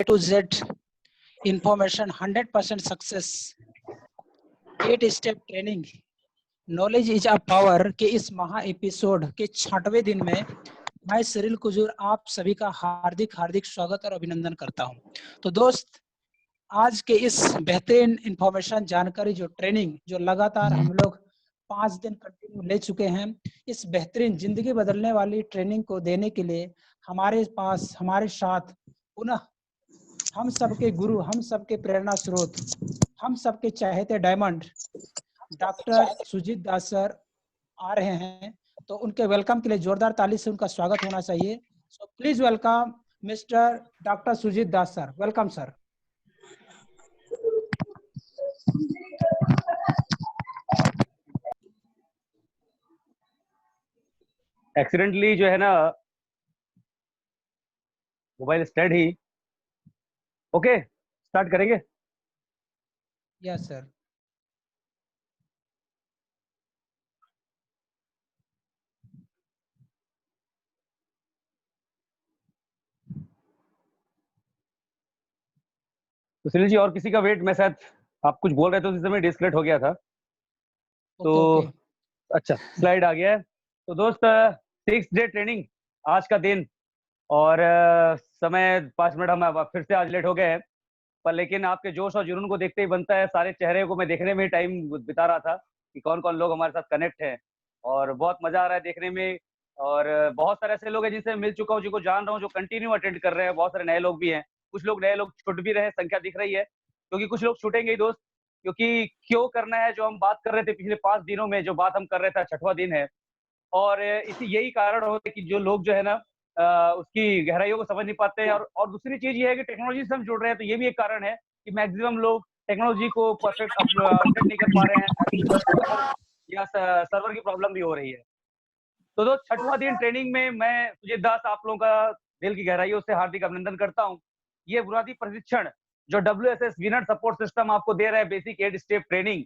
to Z information 100% success 8 step training knowledge is a power के इस महा episode के 6वें दिन में मैं सिरिल कुजूर आप सभी का हार्दिक स्वागत और अभिनंदन करता हूं। तो दोस्त, आज के इस बेहतरीन इंफॉर्मेशन जानकारी जो ट्रेनिंग जो लगातार हम लोग 5 दिन कंटिन्यू ले चुके हैं, इस बेहतरीन जिंदगी बदलने वाली ट्रेनिंग को देने के लिए हमारे साथ पुनः हम सबके गुरु, हम सबके प्रेरणा स्रोत, हम सबके चहेते diamond doctor Sujit Das sir आ रहे हैं। तो उनके वेलकम के लिए जोरदार ताली से उनका स्वागत होना चाहिए। So please welcome mister doctor Sujit Das sir. Welcome sir. Accidentally जो है ना मोबाइल स्टैंड ही ओके स्टार्ट करेंगे। Yes sir. तो सुनील जी, और किसी का वेट, मैं शायद आप कुछ बोल रहे थे उस समय डिस्कनेक्ट हो गया था। तो ओके। अच्छा, स्लाइड आ गया है। तो दोस्त, 6 डे ट्रेनिंग आज का दिन, और समय 5 मिनट हम फिर से आज लेट हो गए हैं, पर लेकिन आपके जोश और जुनून को देखते ही बनता है। सारे चेहरे को मैं देखने में टाइम बिता रहा था कि कौन कौन लोग हमारे साथ कनेक्ट हैं, और बहुत मजा आ रहा है देखने में। और बहुत सारे ऐसे लोग हैं जिनसे मिल चुका हूँ, जिनको जान रहा हूँ, जो कंटिन्यू अटेंड कर रहे हैं। बहुत सारे नए लोग भी हैं, कुछ लोग नए लोग छूट भी रहे, संख्या दिख रही है, क्योंकि कुछ लोग छूटेंगे ही दोस्त। क्योंकि क्यों करना है, जो हम बात कर रहे थे पिछले 5 दिनों में, जो बात हम कर रहे थे, 6वां दिन है। और इसी यही कारण होता है कि जो लोग जो है ना उसकी गहराइयों को समझ नहीं पाते हैं। और दूसरी चीज ये है कि टेक्नोलॉजी से हम जुड़ रहे हैं, तो ये भी एक कारण है कि मैक्सिमम लोग टेक्नोलॉजी को परफेक्ट अपडेट नहीं कर पा रहे हैं, या सर्वर की प्रॉब्लम भी हो रही है। तो 6वां दिन ट्रेनिंग में मैं सुजीत दास आप लोगों का दिल की गहराइयों से हार्दिक अभिनंदन करता हूँ। ये बुनियादी प्रशिक्षण जो WSS विनर सपोर्ट सिस्टम आपको दे रहा है, बेसिक 8 स्टेप ट्रेनिंग,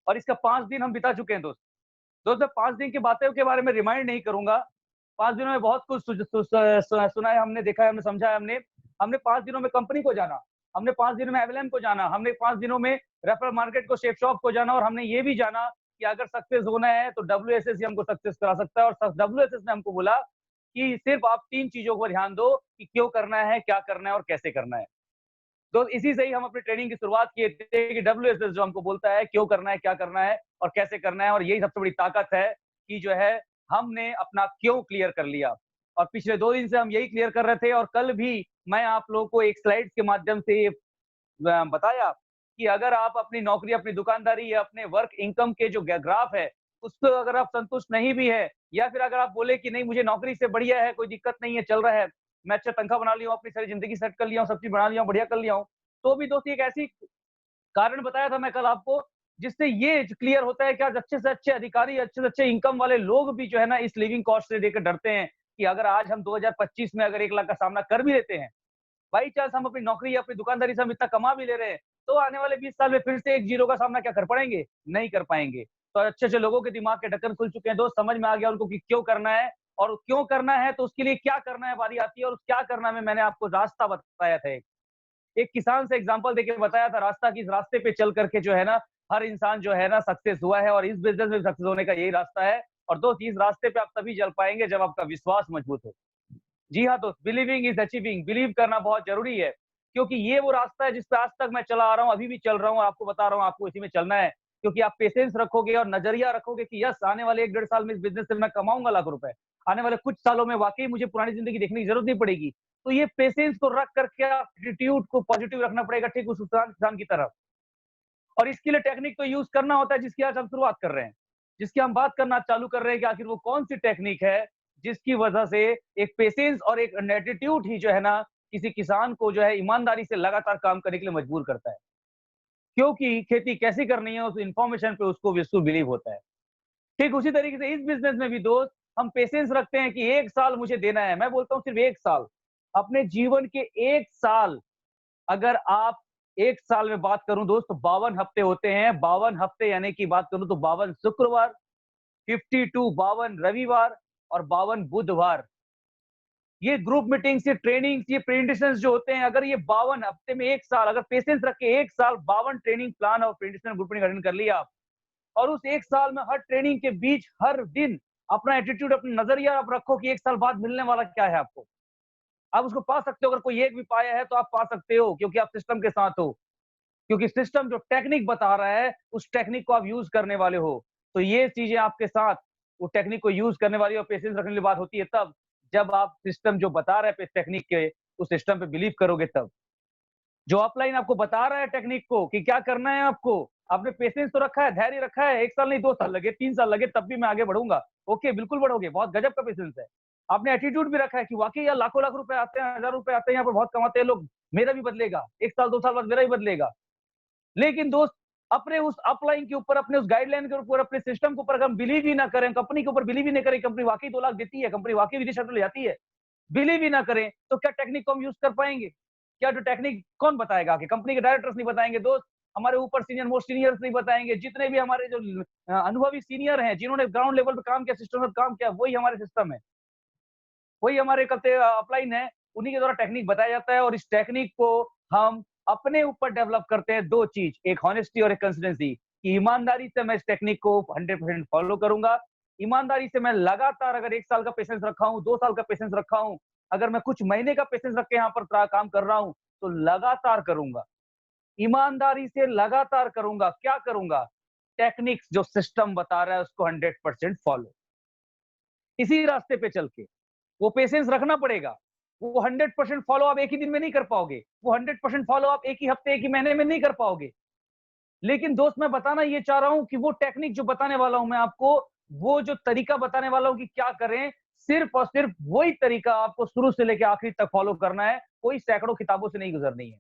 और इसका 5 दिन हम बिता चुके हैं दोस्त। मैं 5 दिन की बातें के बारे में रिमाइंड नहीं करूंगा। 5 दिनों में बहुत कुछ सुना है, हमने देखा है, हमने समझा है। हमने 5 दिनों में कंपनी को जाना, हमने 5 दिनों में एवलम को जाना, हमने 5 दिनों में रेफरल मार्केट को, शेप शॉप को जाना, और हमने ये भी जाना कि अगर सक्सेस होना है तो WSS ही हमको सक्सेस करा सकता है। और WSS ने हमको बोला कि सिर्फ आप 3 चीजों पर ध्यान दो कि क्यों करना है, क्या करना है और कैसे करना है। तो इसी से ही हम अपनी ट्रेनिंग की शुरुआत किए थे कि WSS जो हमको बोलता है क्यों करना है, क्या करना है और कैसे करना है। और यही सबसे बड़ी ताकत है कि जो है हमने अपना क्यों क्लियर कर लिया। और पिछले 2 दिन से हम यही क्लियर कर रहे थे, और कल भी मैं आप लोगों को एक स्लाइड के माध्यम से ये बताया कि अगर आप अपनी नौकरी, अपनी दुकानदारी या अपने वर्क इनकम के जो ग्राफ है, उस पर अगर आप संतुष्ट नहीं भी है, या फिर अगर आप बोले कि नहीं मुझे नौकरी से बढ़िया है, कोई दिक्कत नहीं है, चल रहा है, मैं अच्छा तनख्वाह बना लिया हूँ, अपनी सारी जिंदगी सेट कर लिया हूँ, सब चीज बना लिया हूँ, बढ़िया कर लिया हूँ, तो भी दोस्त एक ऐसी कारण बताया था मैं कल आपको, जिससे ये क्लियर होता है कि आज अच्छे से अच्छे अधिकारी, अच्छे से अच्छे इनकम वाले लोग भी जो है ना इस लिविंग कॉस्ट से लेकर डरते हैं कि अगर आज हम 2025 में अगर 1 लाख का सामना कर भी लेते हैं, बाई चांस हम अपनी नौकरी या अपनी दुकानदारी से हम इतना कमा भी ले रहे हैं, तो आने वाले 20 साल में फिर से एक जीरो का सामना क्या कर पाएंगे? नहीं कर पाएंगे। तो अच्छे अच्छे लोगों के दिमाग के ढक्कन खुल चुके हैं दोस्त, समझ में आ गया उनको कि क्यों करना है, और क्यों करना है तो उसके लिए क्या करना है बारी आती है। और क्या करना में मैंने आपको रास्ता बताया था, एक किसान से एग्जांपल देके बताया था रास्ता, कि इस रास्ते पे चल करके जो है ना हर इंसान जो है ना सक्सेस हुआ है, और इस बिजनेस में सक्सेस होने का यही रास्ता है। और दोस्त, इस रास्ते पे आप तभी चल पाएंगे जब आपका विश्वास मजबूत हो। जी हाँ दोस्त, बिलीविंग इज अचीविंग, बिलीव करना बहुत जरूरी है, क्योंकि ये वो रास्ता है जिस पे आज तक मैं चला आ रहा हूँ, अभी भी चल रहा हूँ, आपको बता रहा हूँ, आपको इसी में चलना है। क्योंकि आप पेशेंस रखोगे और नजरिया रखोगे कि यस, आने वाले 1 डेढ़ साल में इस बिजनेस से मैं कमाऊंगा लाख रुपए, आने वाले कुछ सालों में वाकई मुझे पुरानी जिंदगी देखने की जरूरत नहीं पड़ेगी। तो ये पेशेंस को रख करके एटीट्यूड को पॉजिटिव रखना पड़ेगा, ठीक उस किसान की तरफ। और इसके लिए टेक्निक तो यूज करना होता है जिसकी आज हम शुरुआत कर रहे हैं, जिसकी हम बात करना चालू कर रहे हैं कि आखिर वो कौन सी टेक्निक है जिसकी वजह से एक पेशेंस और एक एटीट्यूड ही जो है ना किसी किसान को जो है ईमानदारी से लगातार काम करने के लिए मजबूर करता है। क्योंकि खेती कैसी करनी है उस इंफॉर्मेशन पे उसको विश्व बिलीव होता है। ठीक उसी तरीके से इस बिजनेस में भी दोस्त हम पेशेंस रखते हैं कि 1 साल मुझे देना है। मैं बोलता हूँ सिर्फ 1 साल, अपने जीवन के 1 साल। अगर आप 1 साल में बात करूं दोस्त तो 52 हफ्ते होते हैं। 52 हफ्ते यानी कि बात करूं तो 52 शुक्रवार, 52 रविवार और 52 बुधवार। ये ग्रुप मीटिंग्स, ये ट्रेनिंग्स, ये प्रेजेंटेशंस जो होते हैं, अगर ये 52 हफ्ते में 1 साल अगर पेशेंस रख के 1 साल 52 ट्रेनिंग प्लान और प्रेजेंटेशन ग्रुप मीटिंग अटेंड कर लिया आप, और उस 1 साल में हर ट्रेनिंग के बीच हर दिन अपना एटीट्यूड, अपना नजरिया आप रखो कि 1 साल बाद मिलने वाला क्या है आपको। आप उसको पा सकते हो, अगर कोई एक भी पाया है तो आप पा सकते हो, क्योंकि आप सिस्टम के साथ हो। क्योंकि सिस्टम जो टेक्निक बता रहा है, उस टेक्निक को आप यूज करने वाले हो। तो ये चीजें आपके साथ वो टेक्निक को यूज करने वाली और पेशेंस रखने वाली बात होती है तब, जब आप सिस्टम जो बता रहा है टेक्निक के, उस सिस्टम पे बिलीव करोगे तब। जो अपलाइन आपको बता रहा है टेक्निक को कि क्या करना है आपको, आपने पेशेंस तो रखा है, धैर्य रखा है, 1 साल नहीं 2 साल लगे, 3 साल लगे, तब भी मैं आगे बढ़ूंगा। ओके, बिल्कुल बढ़ोगे, बहुत गजब का पेशेंस है। आपने एटीट्यूड भी रखा है कि वाकई यार लाखों लाख रुपए आते हैं, 1000 रुपए आते हैं, यहाँ पर बहुत कमाते हैं लोग, मेरा भी बदलेगा, 1 साल 2 साल बाद मेरा भी बदलेगा। लेकिन दोस्त, अपने उस अपलाइन के ऊपर, अपने उस गाइडलाइन के ऊपर, अपने सिस्टम के ऊपर अगर हम बिलीव ही ना करें, कंपनी के ऊपर बिलीव ही नहीं करें, कंपनी वाकई 2 लाख देती है, कंपनी वाकई विदेश ले जाती है, बिलीव ही ना करें, तो क्या टेक्निक को हम यूज कर पाएंगे? क्या जो टेक्निक कौन बताएगा? कि कंपनी के डायरेक्टर्स नहीं बताएंगे दोस्त, हमारे ऊपर सीनियर मोस्ट सीनियर्स नहीं बताएंगे, जितने भी हमारे जो अनुभवी सीनियर हैं, जिन्होंने ग्राउंड लेवल पे काम किया, सिस्टम पर काम किया, वही हमारे सिस्टम है, वही हमारे करते अपलाइन है, उन्हीं के द्वारा टेक्निक बताया जाता है। और इस टेक्निक को हम अपने ऊपर डेवलप करते हैं, 2 चीज, एक हॉनेस्टी और एक कंसिस्टेंसी, कि ईमानदारी से मैं इस टेक्निक को 100% फॉलो करूंगा। ईमानदारी से मैं लगातार, अगर 1 साल का पेशेंस रखा हूं, 2 साल का पेशेंस रखा हूं, अगर मैं कुछ महीने का पेशेंस रख के यहाँ पर काम कर रहा हूं, तो लगातार करूंगा, ईमानदारी से लगातार करूंगा। क्या करूंगा? टेक्निक्स जो सिस्टम बता रहा है उसको 100% फॉलो, इसी रास्ते पे चल के। वो पेशेंस रखना पड़ेगा। वो 100% फॉलो आप एक ही दिन में नहीं कर पाओगे, वो 100% फॉलो आप एक ही हफ्ते, एक ही महीने में नहीं कर पाओगे। लेकिन दोस्त, मैं बताना ये चाह रहा हूं कि वो टेक्निक जो बताने वाला हूं मैं आपको, वो जो तरीका बताने वाला हूं कि क्या करें, सिर्फ और सिर्फ वही तरीका आपको शुरू से लेकर आखिरी तक फॉलो करना है। कोई सैकड़ों किताबों से नहीं गुजरनी है,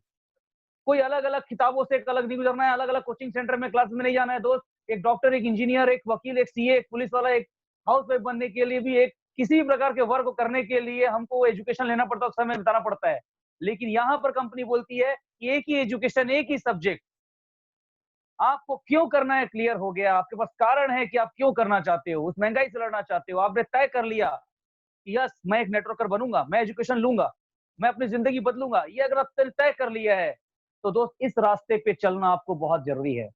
कोई अलग-अलग किताबों से अलग नहीं गुजरना है, अलग-अलग कोचिंग सेंटर में क्लास में नहीं जाना है दोस्त। एक डॉक्टर, एक इंजीनियर, एक वकील, एक सीए, एक पुलिस वाला, एक हाउसवाइफ बनने के लिए भी, एक किसी भी प्रकार के वर्क को करने के लिए हमको एजुकेशन लेना पड़ता है, समय बिताना पड़ता है। लेकिन यहाँ पर कंपनी बोलती है कि एक ही एजुकेशन, एक ही सब्जेक्ट, आपको क्यों करना है क्लियर हो गया, आपके पास कारण है कि आप क्यों करना चाहते हो, उस महंगाई से लड़ना चाहते हो, आपने तय कर लिया कि यस मैं एक नेटवर्कर बनूंगा, मैं एजुकेशन लूंगा, मैं अपनी जिंदगी बदलूंगा, ये अगर आपने तय कर लिया है, तो दोस्त इस रास्ते पे चलना आपको बहुत जरूरी है।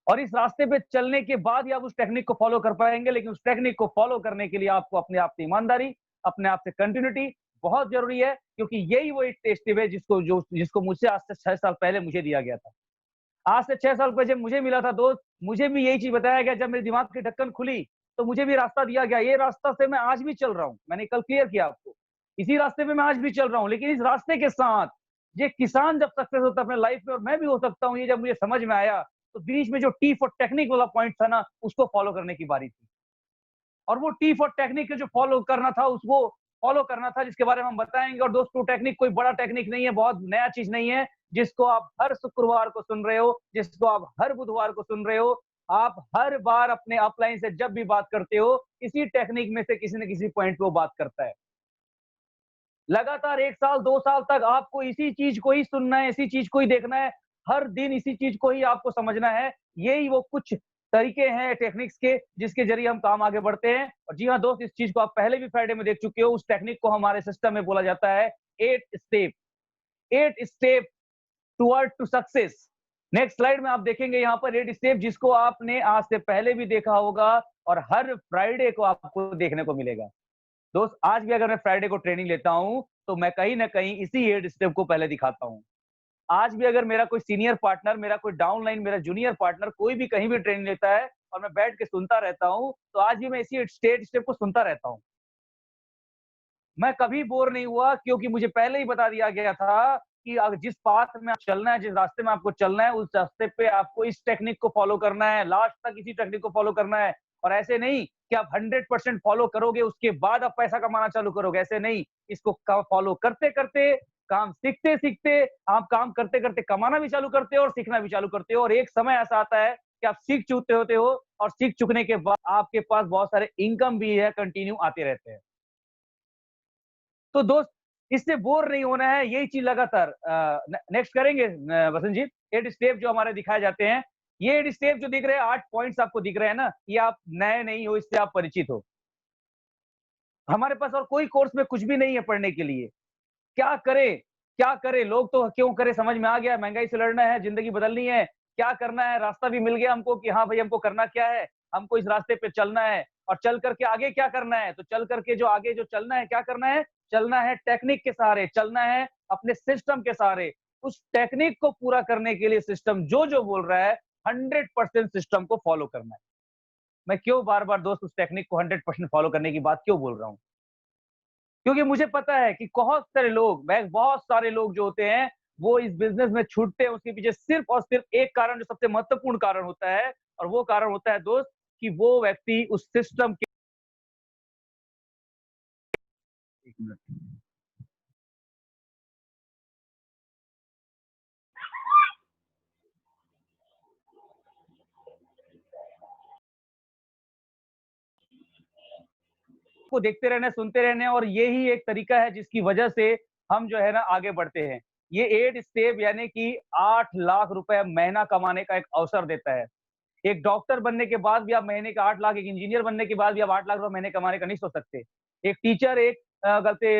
और इस रास्ते पे चलने के बाद ही आप उस टेक्निक को फॉलो कर पाएंगे। लेकिन उस टेक्निक को फॉलो करने के लिए आपको अपने आप से ईमानदारी, अपने आप से कंटिन्यूटी बहुत जरूरी है, क्योंकि यही वो एक टेस्ट है जिसको मुझसे आज से 6 साल पहले मुझे दिया गया था। आज से 6 साल पहले जब मुझे मिला था दोस्त, मुझे भी यही चीज बताया गया, जब मेरे दिमाग की ढक्कन खुली तो मुझे भी रास्ता दिया गया। ये रास्ता से मैं आज भी चल रहा हूँ, मैंने कल क्लियर किया आपको, इसी रास्ते पे मैं आज भी चल रहा हूँ। लेकिन इस रास्ते के साथ, ये किसान जब सक्सेस होता है अपने लाइफ में, और मैं भी हो सकता हूँ, ये जब मुझे समझ में आया, तो बीच में जो टी फॉर टेक्निक वाला पॉइंट था ना, उसको फॉलो करने की बारी थी। और वो टी फॉर टेक्निक जो फॉलो करना था, उसको फॉलो करना था, जिसके बारे में हम बताएंगे। और दोस्तों, टेक्निक कोई बड़ा टेक्निक नहीं है, बहुत नया चीज नहीं है, जिसको आप हर शुक्रवार को सुन रहे हो, जिसको आप हर बुधवार को सुन रहे हो। आप हर बार अपने अपलाइन से जब भी बात करते हो, इसी टेक्निक में से किसी न किसी पॉइंट पे वो बात करता है। लगातार 1 साल 2 साल तक आपको इसी चीज को ही सुनना है, इसी चीज को ही देखना है, हर दिन इसी चीज को ही आपको समझना है। यही वो कुछ तरीके हैं टेक्निक्स के, जिसके जरिए हम काम आगे बढ़ते हैं। और जी हाँ दोस्त, इस चीज को आप पहले भी फ्राइडे में देख चुके हो। उस टेक्निक को हमारे सिस्टम में बोला जाता है 8 step, 8 step toward to success. Next slide में आप देखेंगे यहाँ पर 8 स्टेप, जिसको आपने आज से पहले भी देखा होगा और हर फ्राइडे को आपको देखने को मिलेगा। दोस्त, आज भी अगर मैं फ्राइडे को ट्रेनिंग लेता हूं, तो मैं कहीं ना कहीं इसी 8 स्टेप को पहले दिखाता हूं। आज भी अगर मेरा कोई सीनियर पार्टनर, मेरा कोई डाउनलाइन, मेरा जूनियर पार्टनर कोई भी कहीं भी ट्रेनिंग लेता है और मैं बैठ के सुनता रहता हूं, तो आज भी मैं इसी 8 स्टेप को सुनता रहता हूं। मैं कभी बोर नहीं हुआ, क्योंकि मुझे पहले ही बता दिया गया था कि जिस पाथ में आप चलना है, जिस रास्ते में आपको चलना है, उस रास्ते पे आपको इस टेक्निक को फॉलो करना है, लास्ट तक इसी टेक्निक को फॉलो करना है। और ऐसे नहीं कि आप 100% फॉलो करोगे उसके बाद आप पैसा कमाना चालू करोगे, ऐसे नहीं। इसको फॉलो करते करते, काम सीखते सीखते, आप काम करते करते कमाना भी चालू करते हो और सीखना भी चालू करते हो। और एक समय ऐसा आता है कि आप सीख चुके होते हो, और सीख चुकने के बाद आपके पास बहुत सारे इनकम भी है, कंटिन्यू आते रहते हैं। तो दोस्त, इससे बोर नहीं होना है, यही चीज लगातार नेक्स्ट करेंगे वसंत जी। 8 स्टेप जो हमारे दिखाए जाते हैं, ये 8 स्टेप जो दिख रहे हैं, 8 पॉइंट्स आपको दिख रहे हैं ना, ये आप नए नहीं हो, इससे आप परिचित हो। हमारे पास और कोई कोर्स में कुछ भी नहीं है पढ़ने के लिए। क्या करें? क्या करें? लोग तो क्यों करें समझ में आ गया, महँगाई से लड़ना है, ज़िंदगी बदलनी है, क्या करना है? रास्ता भी मिल गया हमको कि हाँ भाई हमको करना क्या है? हमको इस रास्ते पे चलना है और चल कर के आगे क्या करना है? तो चल कर के जो आगे जो चलना है, क्या करना है? चलना है टेक्निक के सहारे, चलना है अपने सिस्टम के सहारे। उस टेक्निक को पूरा करने के लिए सिस्टम जो-जो बोल रहा है, 100% सिस्टम को फॉलो करना है। मैं क्यों बार-बार दोस्त उस टेक्निक को 100% फॉलो करने की बात क्यों बोल रहा हूँ? क्योंकि मुझे पता है कि बहुत सारे लोग जो होते हैं, वो इस बिज़नेस में छूटते हैं, उसके पीछे सिर्फ़ और सिर्फ़ एक कारण जो सबसे महत्वपूर्ण कारण होता है और वो कारण होता है दोस्त कि वो व्यक्ति उस सिस्टम के 1 मिनट को देखते रहना, सुनते रहने और यही एक तरीका है जिसकी वजह से हम जो है ना आगे बढ़ते हैं। ये 8 स्टेप यानी कि 8 लाख रुपए महीना कमाने का एक अवसर देता है। एक डॉक्टर बनने के बाद भी आप महीने का 8 लाख, एक इंजीनियर बनने के बाद भी आप 8 लाख रुपए महीने कमाने का नहीं सोच सकते। एक टीचर, एक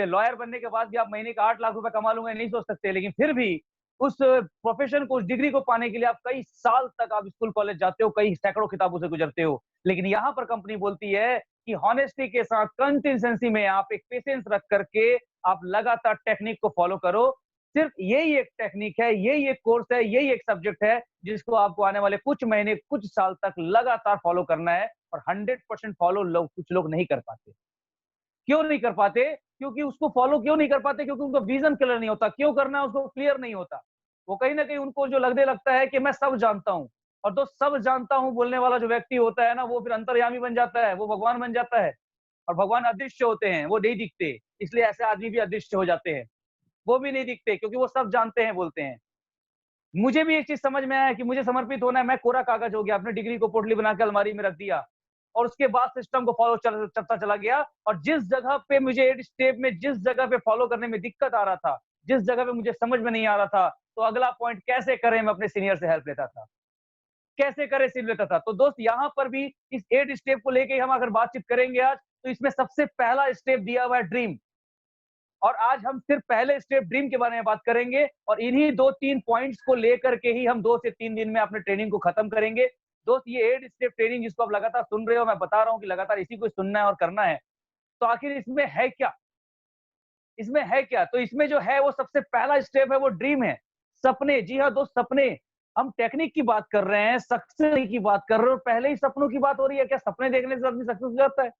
लॉयर बनने के बाद भी आप महीने का 8 लाख रुपए कमा लूँगा, नहीं सोच सकते। लेकिन फिर भी उस प्रोफ़ेशन को, उस डिग्री को पाने के लिए आप कई साल तक आप स्कूल, कॉलेज जाते हो, कई सैकड़ों किताबों से गुज़रते हो। लेकिन यहाँ पर कंपनी बोलती है कि हॉनेस्टी के साथ, कंसिस्टेंसी में आप एक पेशेंस रख कर के आप लगातार टेक्निक को फ़ॉलो करो। सिर्फ़ यही एक टेक्निक है, यही एक कोर्स है, यही एक सब्जेक्ट है जिसको आपको आने वाले कुछ महीने, कुछ साल तक लगातार फॉलो करना है और 100% फॉलो कुछ लोग नहीं कर पाते। क्यों नहीं कर पाते? क्योंकि उसको फॉलो क्यों नहीं कर पाते? क्योंकि उनका विज़न क्लियर नहीं होता। क्यों करना है उसको क्लियर नहीं होता। वो कहीं न कहीं उनको जो लगने लगता है कि मैं सब जानता हूँ और तो सब जानता हूँ बोलने वाला जो व्यक्ति होता है ना, वो फिर अंतर्यामी बन जाता है, वो भगवान बन जाता है और भगवान अदृश्य होते हैं, वो नहीं दिखते। इसलिए ऐसे आदमी भी अदृश्य हो जाते हैं। वो भी नहीं दिखते क्योंकि वो सब जानते हैं, बोलते हैं। मुझे भी एक चीज़ समझ में आया कि मुझे समर्पित होना है, मैं कोरा कागज़ हो गया, अपनी डिग्री को पोटली बना के अलमारी में रख दिया और उसके बाद सिस्टम को फॉलो करता चला गया और जिस जगह पे मुझे 8 स्टेप में जिस जगह पे फॉलो करने में दिक्कत आ रहा था, जिस जगह पे मुझे समझ में नहीं आ रहा था, तो अगला पॉइंट कैसे करें मैं अपने सीनियर से हेल्प लेता था। कैसे करें सीख लेता था। तो दोस्त यहाँ पर भी इस 8 स्टेप को लेके हम अगर बातचीत करेंगे आज, तो इसमें सबसे पहला स्टेप दिया हुआ है ड्रीम। और आज हम सिर्फ पहले स्टेप ड्रीम के बारे में बात करेंगे और इन्हीं 2-3 पॉइंट्स को लेकर के ही हम 2 से 3 दिन में अपने ट्रेनिंग को खत्म करेंगे। दोस्त ये 8 स्टेप ट्रेनिंग जिसको आप लगातार सुन रहे हो, मैं बता रहा हूँ कि लगातार इसी को सुनना है और करना है। तो आखिर इसमें है क्या? इसमें है क्या? तो इसमें जो है वो सबसे पहला स्टेप है वो ड्रीम है। सपने, जी हाँ दोस्त सपने। हम टेक्निक की बात कर रहे हैं, सक्सेस की बात कर रहे हो, पहले ही सपनों की बात हो रही है। क्या सपने देखने से आदमी सक्सेस हो जाता है?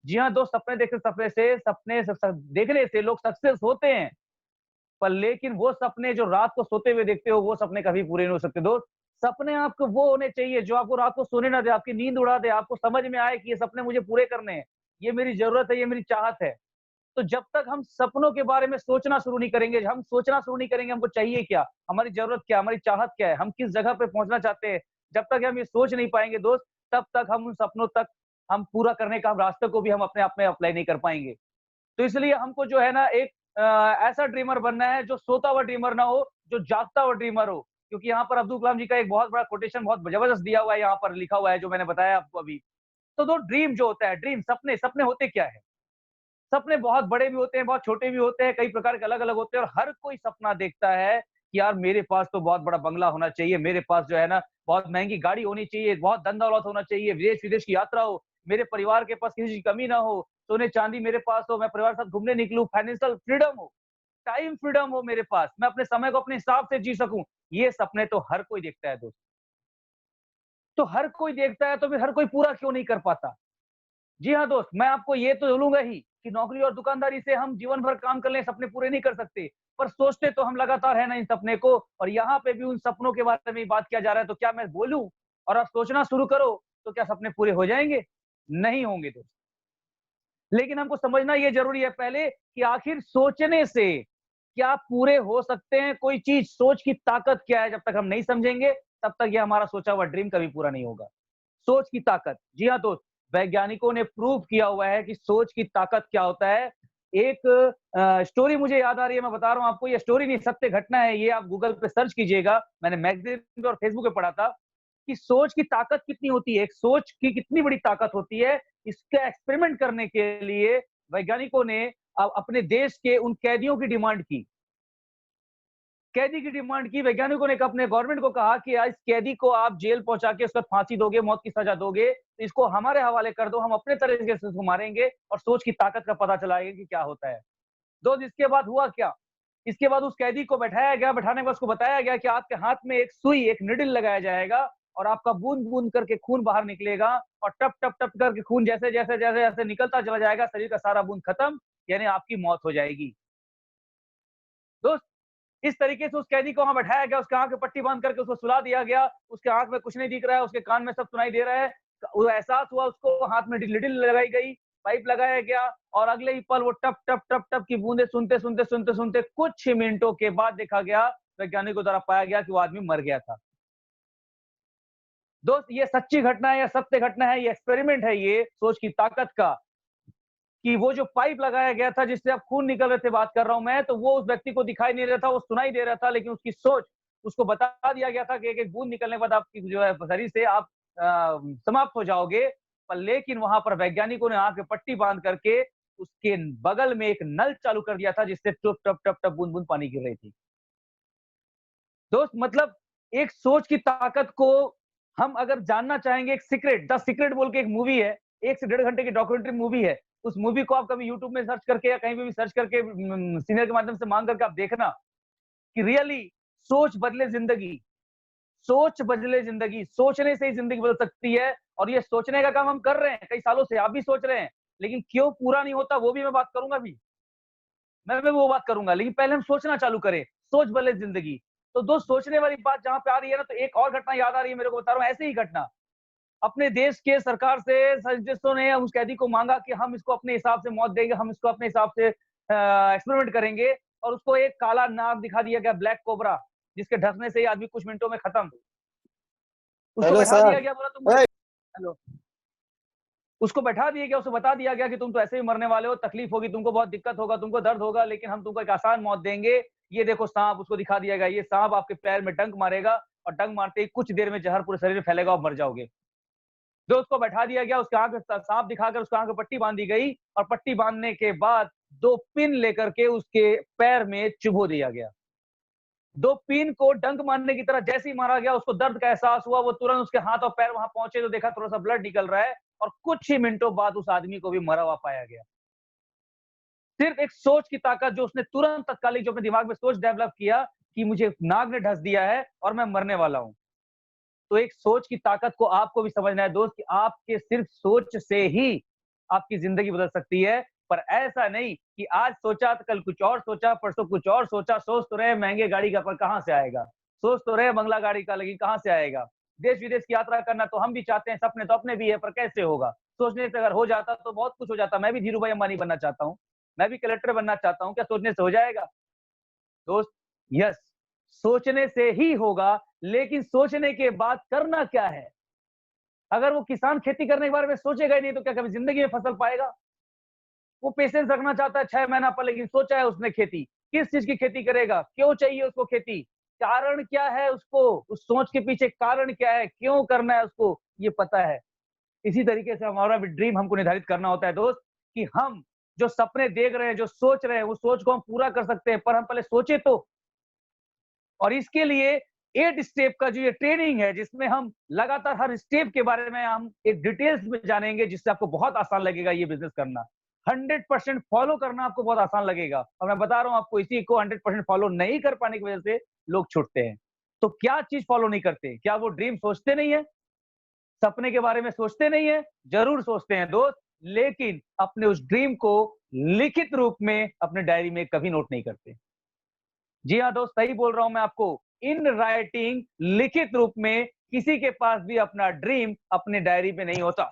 जी हाँ दोस्त, सपने देखने से लोग सक्सेस होते हैं। पर लेकिन वो सपने जो रात को सोते हुए देखते हो, वो सपने कभी पूरे नहीं हो सकते दोस्त। सपने आपको वो होने चाहिए जो आपको रात को सोने ना दे, आपकी नींद उड़ा दे, आपको समझ में आए कि ये सपने मुझे पूरे करने हैं, ये मेरी ज़रूरत है, ये मेरी चाहत है। तो जब तक हम सपनों के बारे में सोचना शुरू नहीं करेंगे, हम सोचना शुरू नहीं करेंगे हमको चाहिए क्या, हमारी ज़रूरत क्या है, हमारी चाहत क्या है, हम किस जगह पे पहुँचना चाहते हैं, जब तक हम ये सोच नहीं पाएँगे दोस्त, तब तक हम उन सपनों तक हम पूरा करने का रास्ते को भी हम अपने आप में अप्लाई नहीं कर पाएँगे। तो इसलिए हमको जो है ना एक ऐसा ड्रीमर बनना है जो सोता हुआ ड्रीमर ना हो, जो जागता हुआ ड्रीमर हो। क्योंकि यहाँ पर अब्दुल कलाम जी का एक बहुत बड़ा कोटेशन बहुत ज़बरदस्त दिया हुआ है, यहाँ पर लिखा हुआ है जो मैंने बताया आपको अभी। तो दो ड्रीम जो होता है, ड्रीम सपने, सपने होते क्या है? सपने बहुत बड़े भी होते हैं, बहुत छोटे भी होते हैं, कई प्रकार के अलग-अलग होते हैं और हर कोई सपना देखता है कि यार मेरे पास तो बहुत बड़ा बंगला होना चाहिए, मेरे पास जो है ना बहुत महँगी गाड़ी होनी चाहिए, बहुत धन-दौलत होना चाहिए, विदेश-विदेश की यात्रा हो, मेरे परिवार के पास किसी चीज़ की कमी ना हो, सोने-चांदी मेरे पास हो, मैं परिवार के साथ घूमने निकलूँ, फाइनेंशियल फ्रीडम हो, टाइम फ्रीडम हो मेरे पास, मैं अपने समय को अपने हिसाब से जी सकूँ। ये सपने तो हर कोई देखता है दोस्त। तो हर कोई देखता है तो फिर हर कोई पूरा क्यों नहीं कर पाता? जी हाँ दोस्त, मैं आपको ये तो बोलूँगा ही कि नौकरी और दुकानदारी से हम जीवन भर काम कर लें, सपने पूरे नहीं कर सकते। पर सोचते तो हम लगातार हैं ना इन सपने को और यहाँ पे भी उन सपनों के बारे में ही बात किया जा रहा है, तो क्या मैं बोलूँ और आप सोचना शुरू करो, तो क्या सपने पूरे हो जाएँगे? नहीं होंगे दोस्त। लेकिन हमको समझना ये ज़रूरी है पहले कि आखिर सोचने से क्या पूरे हो सकते हैं कोई चीज़, सोच की ताकत क्या है, जब तक हम नहीं समझेंगे, तब तक ये हमारा सोचा हुआ ड्रीम कभी पूरा नहीं होगा। सोच की ताकत। जी हाँ दोस्त, वैज्ञानिकों ने प्रूव किया हुआ है कि सोच की ताकत क्या होता है। एक स्टोरी मुझे याद आ रही है, मैं बता रहा हूँ आपको, ये स्टोरी नहीं सत्य घटना है, ये आप गूगल पे सर्च कीजिएगा। मैंने मैगज़ीन पे और फेसबुक पे पढ़ा था कि सोच की ताकत कितनी होती है, एक सोच की कितनी बड़ी ताकत होती है। इसका एक्सपेरिमेंट करने के लिए वैज्ञानिकों ने अपने देश के उन कैदियों की डिमांड की। कैदी की डिमांड की, वैज्ञानिकों ने अपने गवर्नमेंट को कहा कि इस कैदी को आप जेल पहुंचा के उसका फांसी दोगे, मौत की सजा दोगे, तो इसको हमारे हवाले कर दो, हम अपने तरीके से उसको मारेंगे और सोच की ताकत का पता चलाएंगे कि क्या होता है। दोस्त, इसके बाद हुआ क्या? इसके बाद उस कैदी को बैठाया गया, बैठाने के बाद उसको बताया गया कि आपके हाथ में एक सुई, एक निडल लगाया जाएगा और आपका बूंद-बूंद करके खून बाहर निकलेगा और टप, टप, टप करके खून जैसे निकलता चला जाएगा, शरीर का सारा बूंद खत्म, यानी आपकी मौत हो जाएगी। दोस्त, इस तरीके से उस कैदी को वहां बैठाया गया, उसके आंख में पट्टी बांध करके उसको सुला दिया गया, उसके आंख में कुछ नहीं दिख रहा है, उसके कान में सब सुनाई दे रहा है। वो एहसास हुआ उसको, हाथ में निडल लगाई गई, पाइप लगाया गया और अगले ही पल वो टप टप टप टप की बूंदें सुनते कुछ ही मिनटों के बाद देखा गया, वैज्ञानिकों द्वारा पाया गया कि वो आदमी मर गया था। दोस्त, ये सच्ची घटना है, या सत्य घटना है, ये एक्सपेरिमेंट है, ये सोच की ताकत का, कि वो जो पाइप लगाया गया था जिससे अब खून निकल रहे थे, बात कर रहा हूं मैं, तो वो उस व्यक्ति को दिखाई नहीं रहा था, वो सुनाई दे रहा था, लेकिन उसकी सोच, उसको बता दिया गया था कि एक-एक बूंद निकलने के बाद आपकी जो है शरीर से आप समाप्त हो जाओगे। पर लेकिन वहां पर वैज्ञानिकों ने आंख में पट्टी बांध करके उसके बगल में एक नल चालू कर दिया था जिससे टप टप टप टप बूंद-बूंद पानी गिर रही थी। दोस्त, मतलब एक सोच की ताकत को हम अगर जानना चाहेंगे, एक सीक्रेट, द सीक्रेट बोल के एक मूवी है, 1 से डेढ़ घंटे की डॉक्यूमेंट्री मूवी है। उस मूवी को आप कभी यूट्यूब में सर्च करके या कहीं पे भी सर्च करके सीनियर के माध्यम से माँग करके आप देखना कि रियली सोच बदले ज़िंदगी, सोच बदले ज़िंदगी, सोचने से ही ज़िंदगी बदल सकती है और ये सोचने का काम हम कर रहे हैं कई सालों से, आप भी सोच रहे हैं, लेकिन क्यों पूरा नहीं होता वो भी मैं बात करूँगा अभी। मैं भी वो बात करूँगा, लेकिन पहले हम सोचना चालू करें, सोच बदले ज़िंदगी। तो दोस्त, सोचने वाली बात जहाँ पे आ रही है ना, तो एक और घटना याद आ रही है मेरे को, बता रहा हूँ, ऐसे ही घटना। अपने देश के सरकार से साइंटिस्टों ने उस कैदी को माँगा कि हम इसको अपने हिसाब से मौत देंगे, हम इसको अपने हिसाब से एक्सपेरिमेंट करेंगे और उसको एक काला नाग दिखा दिया गया, ब्लैक कोबरा, जिसके ढसने से ही आदमी कुछ मिनटों में खत्म। उसको हेलो बैठा सर। दिया गया, बोला तुम हेलो, उसको बैठा दिया गया, उसे बता दिया गया कि तुम तो ऐसे ही मरने वाले हो, तकलीफ होगी तुमको, बहुत दिक्कत होगा, तुमको दर्द होगा, लेकिन हम तुमको एक आसान मौत देंगे। ये देखो सांप, उसको दिखा दिया गया, ये सांप आपके पैर में डंक मारेगा और डंक मारते ही कुछ देर में जहर पूरे शरीर में फैलेगा और मर जाओगे। जो उसको बैठा दिया गया, उसके आंख में सांप दिखाकर उसके आंख में पट्टी बांधी गई और पट्टी बांधने के बाद 2 पिन लेकर के उसके पैर में चुभो दिया गया। 2 पिन को डंक मारने की तरह जैसे ही मारा गया, उसको दर्द का एहसास हुआ, वो तुरंत उसके हाथ और पैर वहां पहुंचे तो देखा थोड़ा-सा ब्लड निकल रहा है और कुछ ही मिनटों बाद उस आदमी को भी मरा हुआ पाया गया। सिर्फ एक सोच की ताकत, जो उसने तुरंत तत्कालिक जो अपने दिमाग में सोच डेवलप किया कि मुझे नाग ने ढस दिया है और मैं मरने वाला हूं। तो एक सोच की ताकत को आपको भी समझना है दोस्त, कि आपके सिर्फ सोच से ही आपकी जिंदगी बदल सकती है। पर ऐसा नहीं कि आज सोचा तो कल कुछ और सोचा, परसों कुछ और सोचा, सोच तो रहे महंगे गाड़ी का, पर कहां से आएगा? सोच तो रहे बंगला गाड़ी का, लेकिन कहां से आएगा? देश विदेश की यात्रा करना तो हम भी चाहते हैं, सपने तो अपने भी है, पर कैसे होगा? सोचने से अगर हो जाता तो बहुत कुछ हो जाता। मैं भी धीरू भाई अंबानी बनना चाहता हूँ, मैं भी कलेक्टर बनना चाहता हूँ, क्या सोचने से हो जाएगा? दोस्त, यस, सोचने से ही होगा, लेकिन सोचने के बाद करना क्या है? अगर वो किसान खेती करने के बारे में सोचेगा ही नहीं, तो क्या कभी जिंदगी में फसल पाएगा? वो पेशेंस रखना चाहता है 6 महीना पर, लेकिन सोचा है उसने खेती, किस चीज की खेती करेगा, क्यों चाहिए उसको खेती, कारण क्या है उसको, उस सोच के पीछे कारण क्या है, क्यों करना है उसको, ये पता है। इसी तरीके से हमारा भी ड्रीम हमको निर्धारित करना होता है दोस्त, कि हम जो सपने देख रहे हैं, जो सोच रहे हैं, वो सोच को हम पूरा कर सकते हैं, पर हम पहले सोचे तो। और इसके लिए 8 स्टेप का जो ये ट्रेनिंग है, जिसमें हम लगातार हर स्टेप के बारे में हम एक डिटेल्स में जानेंगे, जिससे आपको बहुत आसान लगेगा ये बिज़नेस करना। 100% फॉलो करना आपको बहुत आसान लगेगा और मैं बता रहा हूँ आपको, इसी को 100% फॉलो नहीं कर पाने की वजह से लोग छूटते हैं। तो क्या चीज़ फॉलो नहीं करते? क्या वो ड्रीम सोचते नहीं है? सपने के बारे में सोचते नहीं है? ज़रूर सोचते हैं दोस्त, लेकिन अपने उस ड्रीम को लिखित रूप में अपने डायरी में कभी नोट नहीं करते। जी हाँ दोस्त, सही बोल रहा हूं मैं आपको। इन राइटिंग, लिखित रूप में किसी के पास भी अपना ड्रीम अपने डायरी पे नहीं होता।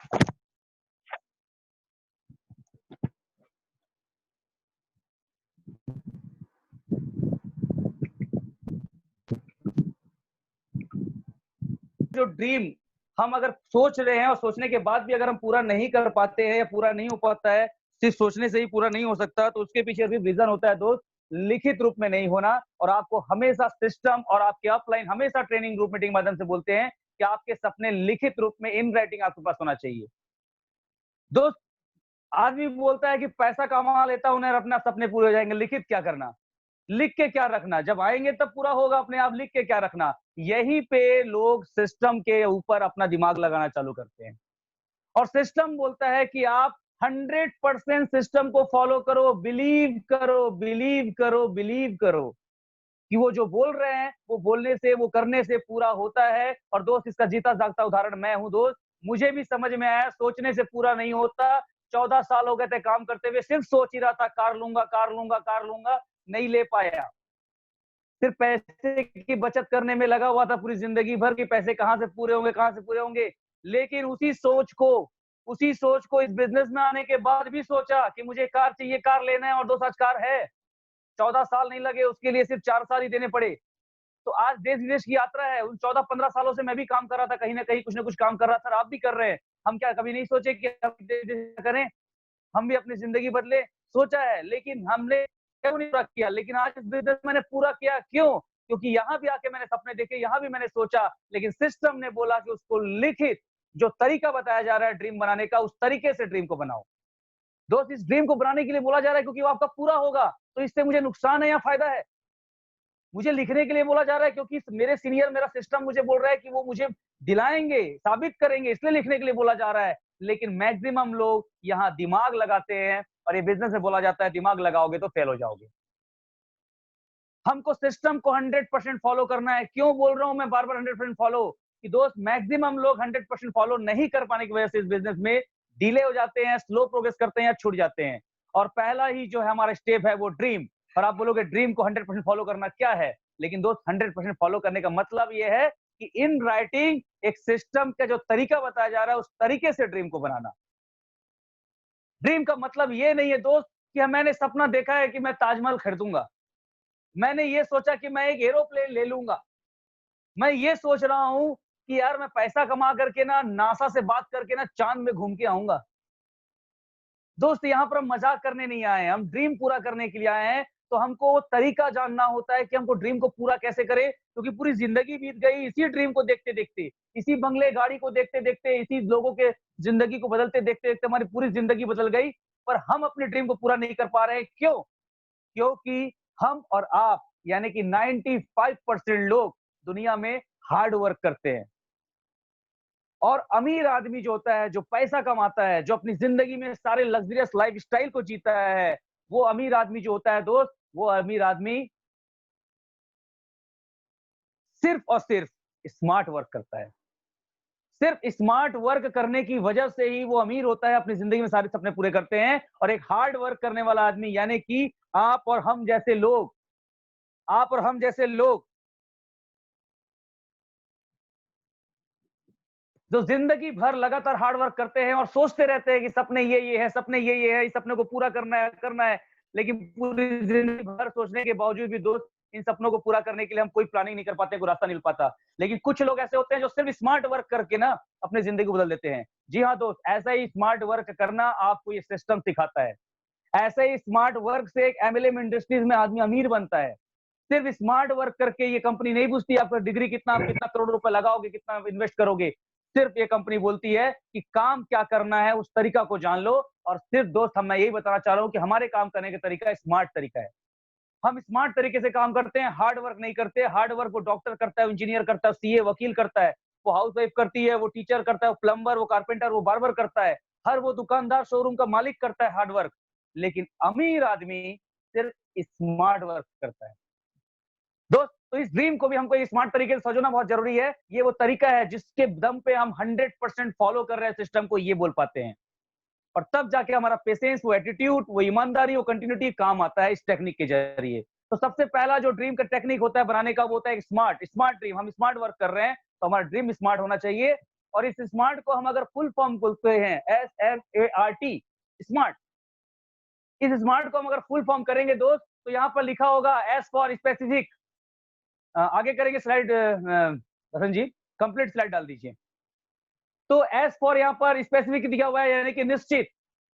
जो ड्रीम हम अगर सोच रहे हैं और सोचने के बाद भी अगर हम पूरा नहीं कर पाते हैं या पूरा नहीं हो पाता है, सिर्फ सोचने से ही पूरा नहीं हो सकता, तो उसके पीछे भी रीजन होता है दोस्त, लिखित रूप में नहीं होना। और आपको हमेशा सिस्टम और आपके अपलाइन हमेशा ट्रेनिंग ग्रुप मीटिंग माध्यम से बोलते हैं कि आपके सपने लिखित रूप में इन राइटिंग आपके पास होना चाहिए दोस्त। आदमी बोलता है कि पैसा कमा लेता हूं और अपना सपने पूरे हो जाएंगे, लिखित क्या करना, लिख के क्या रखना, जब आएंगे तब पूरा होगा अपने आप, लिख के क्या रखना। यहीं पे लोग सिस्टम के ऊपर अपना दिमाग लगाना चालू करते हैं और सिस्टम बोलता है कि आप 100% सिस्टम को फॉलो करो, बिलीव करो, बिलीव करो, बिलीव करो कि वो जो बोल रहे हैं वो बोलने से, वो करने से पूरा होता है। और दोस्त, इसका जीता जागता उदाहरण मैं हूं दोस्त। मुझे भी समझ में आया, सोचने से पूरा नहीं होता। 14 साल हो गए थे काम करते हुए, सिर्फ सोच ही रहा था कार लूंगा, कार लूंगा, कार लूंगा, नहीं ले पाया। सिर्फ पैसे की बचत करने में लगा हुआ था पूरी जिंदगी भर कि पैसे कहां से पूरे होंगे, कहां से पूरे होंगे। लेकिन उसी सोच को इस बिजनेस में आने के बाद भी सोचा कि मुझे कार चाहिए, कार लेना है, और दोस्त आज कार है। 14 साल नहीं लगे उसके लिए, सिर्फ 4 साल ही देने पड़े। तो आज देश विदेश की यात्रा है। उन 14-15 सालों से मैं भी काम कर रहा था, कहीं ना कहीं कुछ ना कुछ काम कर रहा था, आप भी कर रहे हैं। हम क्या कभी नहीं सोचे कि हम करें, हम भी अपनी जिंदगी बदले? सोचा है, लेकिन हमने क्यों नहीं पूरा किया। लेकिन आज इस बिजनेस मैंने पूरा किया, क्यों? क्योंकि यहाँ भी आके मैंने सपने देखे, यहाँ भी मैंने सोचा, लेकिन सिस्टम ने बोला कि उसको लिखित जो तरीका बताया जा रहा है ड्रीम बनाने का, उस तरीके से ड्रीम को बनाओ। दोस्त, इस ड्रीम को बनाने के लिए बोला जा रहा है क्योंकि वो आपका पूरा होगा। तो इससे मुझे नुकसान है या फायदा है? मुझे लिखने के लिए बोला जा रहा है क्योंकि मेरे सीनियर, मेरा सिस्टम मुझे बोल रहा है कि वो मुझे दिलाएंगे, साबित करेंगे, इसलिए लिखने के लिए बोला जा रहा है। लेकिन मैक्सिमम लोग यहाँ दिमाग लगाते हैं और ये बिजनेस में बोला जाता है दिमाग लगाओगे तो फेल हो जाओगे। हमको सिस्टम को 100% फॉलो करना है। क्यों बोल रहा हूं मैं बार बार 100% फॉलो? कि दोस्त, मैक्सिमम लोग 100% फॉलो नहीं कर पाने की वजह से इस बिजनेस में डिले हो जाते हैं, स्लो प्रोग्रेस करते हैं या छूट जाते हैं। और पहला ही जो है हमारा स्टेप है वो ड्रीम। और आप बोलोगे ड्रीम को 100% फॉलो करना क्या है? लेकिन दोस्त, 100% फॉलो करने का मतलब ये है कि इन राइटिंग एक सिस्टम का जो तरीका बताया जा रहा है उस तरीके से ड्रीम को बनाना। ड्रीम का मतलब ये नहीं है दोस्त कि मैंने सपना देखा है कि मैं ताजमहल खरीदूंगा, मैंने ये सोचा कि मैं एक एरोप्लेन ले लूंगा, मैं ये सोच रहा हूं कि यार मैं पैसा कमा करके ना नासा से बात करके ना चांद में घूम के आऊंगा। दोस्त, यहाँ पर हम मजाक करने नहीं आए हैं, हम ड्रीम पूरा करने के लिए आए हैं। तो हमको तरीका जानना होता है कि हमको ड्रीम को पूरा कैसे करें, क्योंकि पूरी जिंदगी बीत गई इसी ड्रीम को देखते देखते, इसी बंगले गाड़ी को देखते देखते, इसी लोगों के जिंदगी को बदलते देखते देखते हमारी पूरी जिंदगी बदल गई। पर हम अपने ड्रीम को पूरा नहीं कर पा रहे हैं। क्यों? क्योंकि हम और आप यानी कि 95% लोग दुनिया में हार्ड वर्क करते हैं। और अमीर आदमी जो होता है, जो पैसा कमाता है, जो अपनी जिंदगी में सारे लग्जरियस लाइफस्टाइल को जीता है, वो अमीर आदमी जो होता है दोस्त, वो अमीर आदमी सिर्फ और सिर्फ स्मार्ट वर्क करता है। सिर्फ स्मार्ट वर्क करने की वजह से ही वो अमीर होता है, अपनी जिंदगी में सारे सपने पूरे करते हैं। और एक हार्ड वर्क करने वाला आदमी यानी कि आप और हम जैसे लोग, आप और हम जैसे लोग जो जिंदगी भर लगातार हार्ड वर्क करते हैं और सोचते रहते हैं कि सपने ये है, सपने ये है, इस सपने को पूरा करना है। लेकिन पूरी जिंदगी भर सोचने के बावजूद भी दोस्त, इन सपनों को पूरा करने के लिए हम कोई प्लानिंग नहीं कर पाते, कोई रास्ता नहीं मिल पाता। लेकिन कुछ लोग ऐसे होते हैं जो सिर्फ स्मार्ट वर्क करके ना अपनी जिंदगी को बदल देते हैं। जी हाँ दोस्त, ऐसा ही स्मार्ट वर्क करना आपको ये सिस्टम सिखाता है। ऐसे ही स्मार्ट वर्क से एक एमएलएम इंडस्ट्रीज में आदमी अमीर बनता है। सिर्फ स्मार्ट वर्क करके ये कंपनी नहीं पूछती आपका डिग्री कितना, आप कितना करोड़ रुपए लगाओगे, कितना इन्वेस्ट करोगे। सिर्फ ये कंपनी बोलती है कि काम क्या करना है, उस तरीका को जान लो। और सिर्फ दोस्त, मैं यही बताना चाह रहा हूँ कि हमारे काम करने का तरीका स्मार्ट तरीका है। हम स्मार्ट तरीके से काम करते हैं, हार्ड वर्क नहीं करते। हार्ड वर्क वो डॉक्टर करता है, इंजीनियर करता है, सीए वकील करता है, वो हाउस वाइफ करती है, वो टीचर करता है, वो प्लम्बर, वो कारपेंटर, वो बार्बर करता है, हर वो दुकानदार शोरूम का मालिक करता है हार्ड वर्क। लेकिन अमीर आदमी सिर्फ स्मार्ट वर्क करता है। दोस्त, तो इस ड्रीम को भी हमको स्मार्ट तरीके से सजोना बहुत जरूरी है। ये वो तरीका है जिसके दम पे हम 100% फॉलो कर रहे हैं सिस्टम को, ये बोल पाते हैं। और तब जाके हमारा पेशेंस, वो एटीट्यूड, वो ईमानदारी, वो कंटिन्यूटी काम आता है इस टेक्निक के जरिए। तो सबसे पहला जो ड्रीम का टेक्निक होता है बनाने का, वो होता है स्मार्ट ड्रीम। हम स्मार्ट वर्क कर रहे हैं तो हमारा ड्रीम स्मार्ट होना चाहिए। और इस स्मार्ट को हम अगर फुल फॉर्म बोलते हैं, SMART, स्मार्ट। इस स्मार्ट को हम अगर फुल फॉर्म करेंगे दोस्त, तो यहाँ पर लिखा होगा S फॉर स्पेसिफिक। आगे करेंगे स्लाइड, रतन जी कंप्लीट स्लाइड डाल दीजिए। तो एस फॉर यहाँ पर स्पेसिफिक दिया हुआ है, यानी कि निश्चित।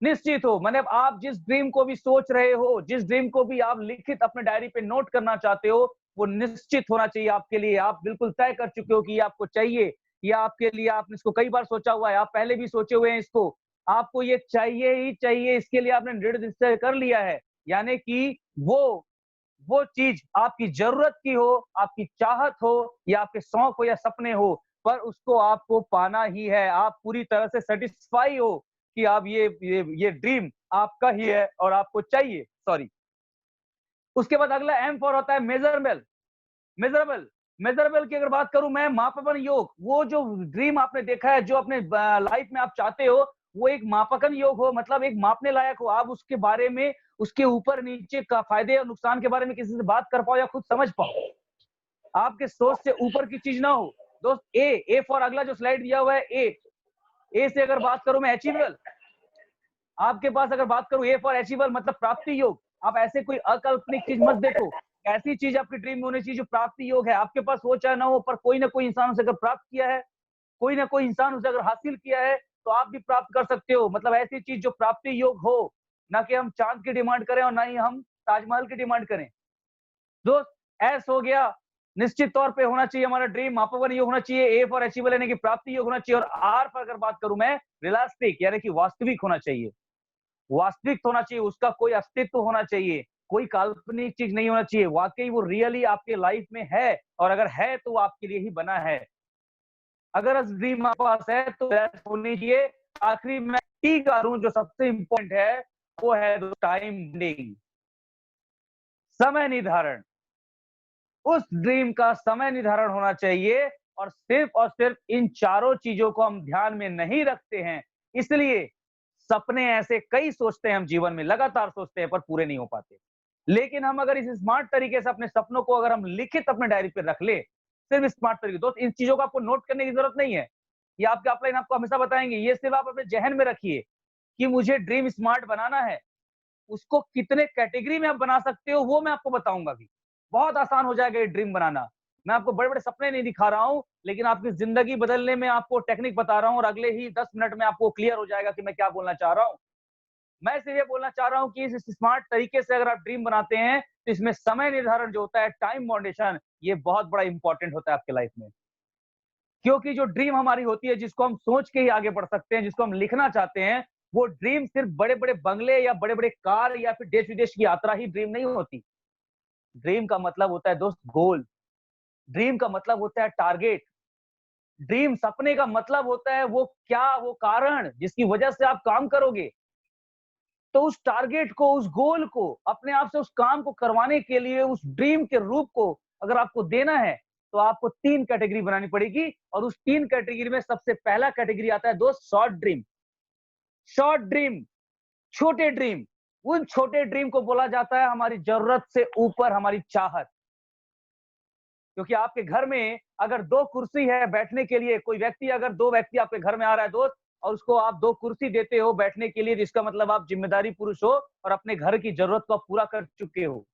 निश्चित हो मतलब आप जिस ड्रीम को भी सोच रहे हो, जिस ड्रीम को भी आप लिखित अपने डायरी पे नोट करना चाहते हो, वो निश्चित होना चाहिए आपके लिए। आप बिल्कुल तय कर चुके हो कि ये आपको चाहिए, या आपके लिए आपने इसको कई बार सोचा हुआ है, आप पहले भी सोचे हुए हैं इसको। आपको ये चाहिए ही चाहिए, इसके लिए आपने दृढ़ निश्चय कर लिया है, यानी कि वो चीज आपकी जरूरत की हो, आपकी चाहत हो या आपके शौक हो या सपने हो, पर उसको आपको पाना ही है। आप पूरी तरह से सेटिस्फाई हो कि आप ये ड्रीम आपका ही है और आपको चाहिए। सॉरी। उसके बाद अगला एम फॉर होता है मेजरेबल। मेजरेबल मेजरेबल की अगर बात करूं मैं, मापन योग, वो जो ड्रीम आपने देखा है, जो अपने लाइफ में आप चाहते हो, वो एक मापकन योग हो, मतलब एक मापने लायक हो। आप उसके बारे में, उसके ऊपर नीचे का फायदे और नुकसान के बारे में किसी से बात कर पाओ या खुद समझ पाओ। आपके सोच से ऊपर की चीज ना हो। दोस्त, ए फॉर अगला जो स्लाइड दिया हुआ है, ए से अगर बात करूं मैं, अचीवेबल। आपके पास अगर बात करूं, ए फॉर अचीवेबल मतलब प्राप्ति योग। आप ऐसे कोई अकाल्पनिक चीज मत देखो, ऐसी चीज आपकी ड्रीम में होनी चाहिए जो प्राप्ति योग है। आपके पास हो चाहे ना हो, पर कोई ना कोई इंसान उसे अगर प्राप्त किया है, कोई ना कोई इंसान उसे अगर हासिल किया है, तो आप भी प्राप्त कर सकते हो। मतलब ऐसी चीज जो प्राप्ति योग हो, ना कि हम चांद की डिमांड करें और ना ही हम ताजमहल की डिमांड करें। दोस्त, एस हो गया, निश्चित तौर पे होना चाहिए हमारा ड्रीम, मापवन योग होना चाहिए। ए फॉर अचीवेबल यानी कि प्राप्ति योग होना चाहिए। और आर पर अगर बात करूं मैं, रियलिस्टिक यानी कि वास्तविक होना चाहिए। वास्तविक होना चाहिए, उसका कोई अस्तित्व होना चाहिए, कोई काल्पनिक चीज नहीं होना चाहिए। वाकई वो रियली आपके लाइफ में है, और अगर है तो वो आपके लिए ही बना है। अगर ड्रीम आपके पास है तो होनी चाहिए। आखिरी में टी करूं, जो सबसे इंपॉर्टेंट है वो है टाइम बिंडिंग, समय निर्धारण। उस ड्रीम का समय निर्धारण होना चाहिए, और सिर्फ इन चारों चीजों को हम ध्यान में नहीं रखते हैं। इसलिए सपने ऐसे कई सोचते हैं हम जीवन में, लगातार सोचते हैं, पर पूरे नहीं हो पाते। लेकिन हम अगर इस स्मार्ट तरीके से अपने सपनों को अगर हम लिखित अपने डायरी पे रख ले, सिर्फ स्मार्ट तरीके, दोस्त इन चीजों को आपको नोट करने की जरूरत नहीं है। ये आपके अपलाइन आपको हमेशा बताएंगे। ये सिर्फ आप अपने जहन में रखिए कि मुझे ड्रीम स्मार्ट बनाना है। उसको कितने कैटेगरी में आप बना सकते हो वो मैं आपको बताऊंगा अभी। बहुत आसान हो जाएगा ये ड्रीम बनाना। मैं आपको बड़े बड़े सपने नहीं दिखा रहा हूं, लेकिन आपकी जिंदगी बदलने में आपको टेक्निक बता रहा हूं, और अगले ही 10 मिनट में आपको क्लियर हो जाएगा कि मैं क्या बोलना चाह रहा हूं। मैं सिर्फ ये बोलना चाह रहा हूं कि इस स्मार्ट तरीके से अगर आप ड्रीम बनाते हैं, तो इसमें समय निर्धारण जो होता है, टाइम बाउंडेशन, ये बहुत बड़ा इंपॉर्टेंट होता है आपके लाइफ में। क्योंकि जो ड्रीम हमारी होती है, जिसको हम सोच के ही आगे बढ़ सकते हैं, जिसको हम लिखना चाहते हैं, वो ड्रीम सिर्फ बड़े बड़े बंगले या बड़े बड़े कार या फिर देश विदेश की यात्रा ही ड्रीम नहीं होती। ड्रीम का मतलब होता है दोस्त गोल। ड्रीम का मतलब होता है टारगेट। ड्रीम सपने का मतलब होता है वो क्या, वो कारण जिसकी वजह से आप काम करोगे। तो उस टारगेट को, उस गोल को, अपने आप से उस काम को करवाने के लिए, उस ड्रीम के रूप को अगर आपको देना है, तो आपको 3 कैटेगरी बनानी पड़ेगी। और उस 3 कैटेगरी में सबसे पहला कैटेगरी आता है दोस्त, शॉर्ट ड्रीम। शॉर्ट ड्रीम, छोटे ड्रीम। उन छोटे ड्रीम को बोला जाता है हमारी जरूरत से ऊपर हमारी चाहत। क्योंकि आपके घर में अगर 2 कुर्सी है बैठने के लिए, कोई व्यक्ति, अगर 2 व्यक्ति आपके घर में आ रहा है दोस्त, और उसको आप 2 कुर्सी देते हो बैठने के लिए, जिसका मतलब आप जिम्मेदारी पुरुष हो और अपने घर की जरूरत को आप पूरा कर चुके हो।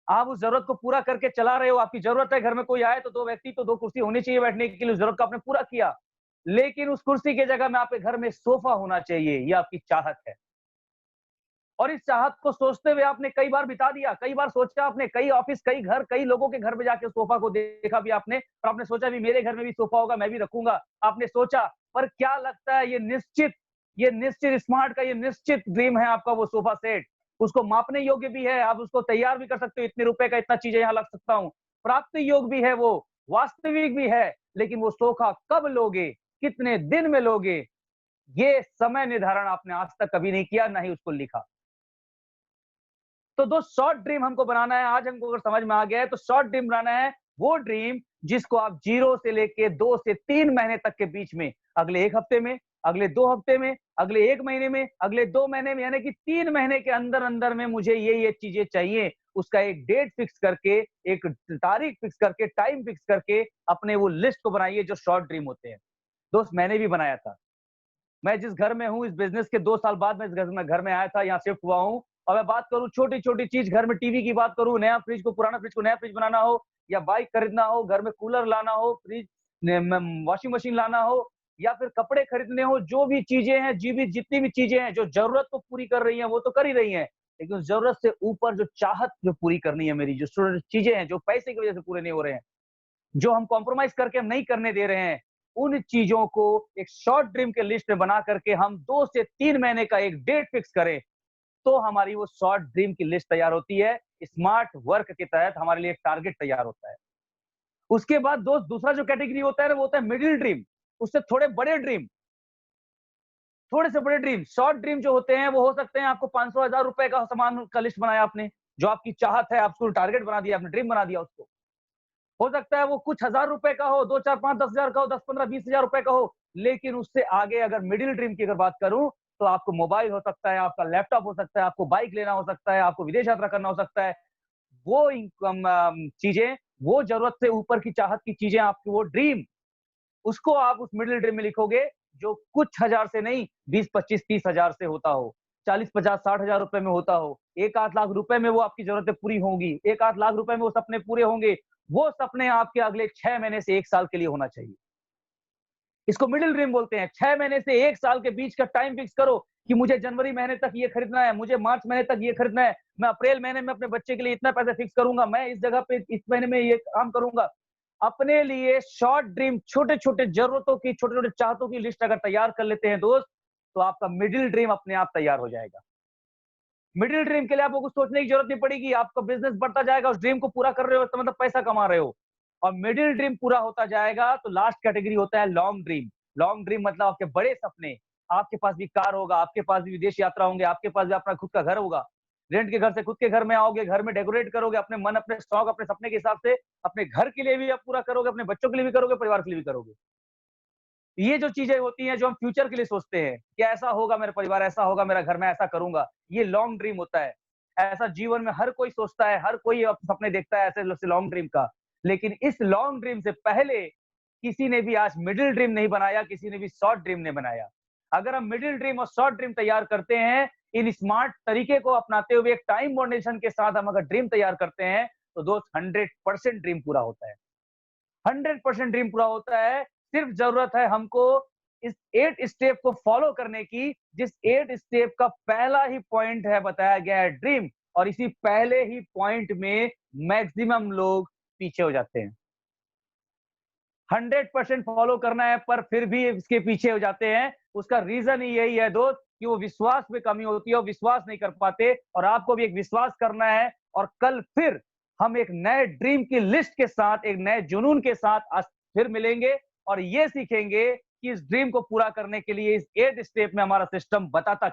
आप उस जरूरत को पूरा करके चला रहे हो। आपकी जरूरत है घर में कोई आए तो 2 व्यक्ति, तो 2 कुर्सी होनी चाहिए बैठने के लिए, उस जरूरत को आपने पूरा किया। लेकिन उस कुर्सी की जगह में आपके घर में सोफा होना चाहिए, ये आपकी चाहत है। और इस चाहत को सोचते हुए आपने कई बार बिता दिया, कई बार सोचा आपने, कई ऑफिस, कई घर, कई लोगों के घर में जाके सोफा को देखा भी आपने, और आपने सोचा भी मेरे घर में भी सोफा होगा, मैं भी रखूंगा। आपने सोचा, पर क्या लगता है, ये निश्चित स्मार्ट का ये निश्चित ड्रीम है आपका वो सोफा सेट। उसको मापने योग्य भी है, आप उसको तैयार भी कर सकते हो, इतने रुपए का इतना चीजें यहाँ लग सकता हूँ। प्राप्ति योग भी है वो, वास्तविक भी है। लेकिन वो सोफा कब लोगे, कितने दिन में लोगे, ये समय निर्धारण आपने आज तक कभी नहीं किया, ना ही उसको लिखा। तो दो शॉर्ट ड्रीम हमको बनाना है। आज हमको अगर समझ में आ गया है, तो शॉर्ट ड्रीम बनाना है वो ड्रीम जिसको आप 0 से लेके 2 से 3 महीने तक के बीच में, अगले 1 हफ्ते में, अगले 2 हफ्ते में, अगले 1 महीने में, अगले 2 महीने में, यानी कि 3 महीने के अंदर अंदर में मुझे ये चीजें चाहिए। उसका एक डेट फिक्स करके, एक तारीख फिक्स करके, टाइम फिक्स करके अपने वो लिस्ट को बनाइए जो शॉर्ट ड्रीम होते हैं। दोस्त, मैंने भी बनाया था। मैं जिस घर में हूँ, इस बिजनेस के 2 साल बाद मैं इस घर में आया था, यहाँ शिफ्ट हुआ हूँ। और मैं बात करूँ छोटी-छोटी चीज, घर में टीवी की बात करूँ, नया फ्रिज को, पुराना फ्रिज को नया फ्रिज बनाना हो, या बाइक खरीदना हो, घर में कूलर लाना हो, फ्रिज, वॉशिंग मशीन लाना हो, या फिर कपड़े खरीदने हो, जो भी चीजें हैं, जितनी भी चीजें हैं जो जरूरत को पूरी कर रही हैं, वो तो कर ही रही हैं। लेकिन उस जरूरत से ऊपर जो चाहत जो पूरी करनी है मेरी, जो चीजें हैं जो पैसे की वजह से पूरे नहीं हो रहे हैं, जो हम कॉम्प्रोमाइज करके हम नहीं करने दे रहे हैं, उन चीजों को एक शॉर्ट ड्रीम के लिस्ट में बना करके हम 2 से 3 महीने का एक डेट फिक्स करें, तो हमारी वो शॉर्ट ड्रीम की लिस्ट तैयार होती है। स्मार्ट वर्क के तहत हमारे लिए एक टारगेट तैयार होता है। उसके बाद दोस्त दूसरा जो कैटेगरी होता है ना, वो होता है मिडिल ड्रीम, उससे थोड़े बड़े ड्रीम, थोड़े से बड़े ड्रीम। शॉर्ट ड्रीम जो होते हैं वो हो सकते हैं आपको 500,000 रुपए का सामान का लिस्ट बनाया आपने, जो आपकी चाहत है, आपको टारगेट बना दिया, आपने ड्रीम बना दिया उसको। हो सकता है वो कुछ हजार रुपए का हो, 2, 4, 5, 10,000 का हो, 10, 15, 20,000 रुपए का हो, लेकिन उससे आगे अगर मिडिल ड्रीम की अगर बात करूं, तो आपको मोबाइल हो सकता है, आपका लैपटॉप हो सकता है, आपको बाइक लेना हो सकता है, आपको विदेश यात्रा करना हो सकता है। वो इनकम चीजें, वो जरूरत से ऊपर की चाहत की चीजें, आपकी वो ड्रीम, उसको आप उस मिडिल ड्रीम में लिखोगे, जो कुछ हजार से नहीं, 20, 25, 30,000 से होता हो, 40, 50, 60,000 रुपए में होता हो, 1-8 लाख रुपए में वो आपकी जरूरतें पूरी होंगी, 1-8 लाख रुपए में वो सपने पूरे होंगे। वो सपने आपके अगले 6 महीने से 1 साल के लिए होना चाहिए। इसको मिडिल ड्रीम बोलते हैं। 6 महीने से 1 साल के बीच का टाइम फिक्स करो कि मुझे जनवरी महीने तक ये खरीदना है, मुझे मार्च महीने तक ये खरीदना है, मैं अप्रैल महीने में अपने बच्चे के लिए इतना पैसा फिक्स करूंगा, मैं इस जगह पे इस महीने में ये काम करूंगा। अपने लिए शॉर्ट ड्रीम, छोटे-छोटे जरूरतों की, छोटे-छोटे चाहतों की लिस्ट अगर तैयार कर लेते हैं दोस्त, तो आपका मिडिल ड्रीम अपने आप तैयार हो जाएगा। मिडिल ड्रीम के लिए आपको कुछ सोचने की जरूरत नहीं पड़ेगी, आपका बिजनेस बढ़ता जाएगा, उस ड्रीम को पूरा कर रहे हो तो मतलब पैसा कमा रहे हो। और मिडिल ड्रीम पूरा होता जाएगा तो लास्ट कैटेगरी होता है लॉन्ग ड्रीम। लॉन्ग ड्रीम मतलब आपके बड़े सपने, आपके पास भी कार होगा, आपके पास भी विदेश यात्रा होंगे, आपके पास भी अपना खुद का घर होगा। रेंट के घर से खुद के घर में आओगे, घर में डेकोरेट करोगे, अपने मन, अपने शौक, अपने सपने के हिसाब से, अपने घर के लिए भी आप पूरा करोगे, अपने बच्चों के लिए भी करोगे, परिवार के लिए भी करोगे। ये जो चीजें होती हैं, जो हम फ्यूचर के लिए सोचते हैं कि ऐसा होगा मेरा परिवार, ऐसा होगा मेरा घर, मैं ऐसा करूंगा, ये लॉन्ग ड्रीम होता है। ऐसा जीवन में हर कोई सोचता है, हर कोई सपने देखता है ऐसे लॉन्ग ड्रीम का। लेकिन इस लॉन्ग ड्रीम से पहले किसी ने भी आज मिडिल ड्रीम नहीं बनाया, किसी ने भी शॉर्ट ड्रीम नहीं बनाया। अगर हम मिडिल ड्रीम और शॉर्ट ड्रीम तैयार करते हैं, इन स्मार्ट तरीके को अपनाते हुए एक टाइम बाउंडेशन के साथ हम अगर ड्रीम तैयार करते हैं, तो दोस्त 100% ड्रीम पूरा होता है। 100% ड्रीम पूरा होता है। सिर्फ जरूरत है हमको इस 8 स्टेप को फॉलो करने की, जिस 8 स्टेप का पहला ही पॉइंट है, बताया गया है ड्रीम, और इसी पहले ही पॉइंट में मैक्सिमम लोग पीछे हो जाते हैं। 100% फॉलो करना है पर फिर भी इसके पीछे हो जाते हैं। उसका रीजन ही यही है दोस्त कि वो विश्वास में कमी होती है, वो विश्वास नहीं कर पाते। और आपको भी एक विश्वास करना है, और कल फिर हम एक नए ड्रीम की लिस्ट के साथ, एक नए जुनून के साथ आज फिर मिलेंगे और ये सीखेंगे कि इस ड्रीम को पूरा करने के लिए इस 8 स्टेप में हमारा सिस्टम बताता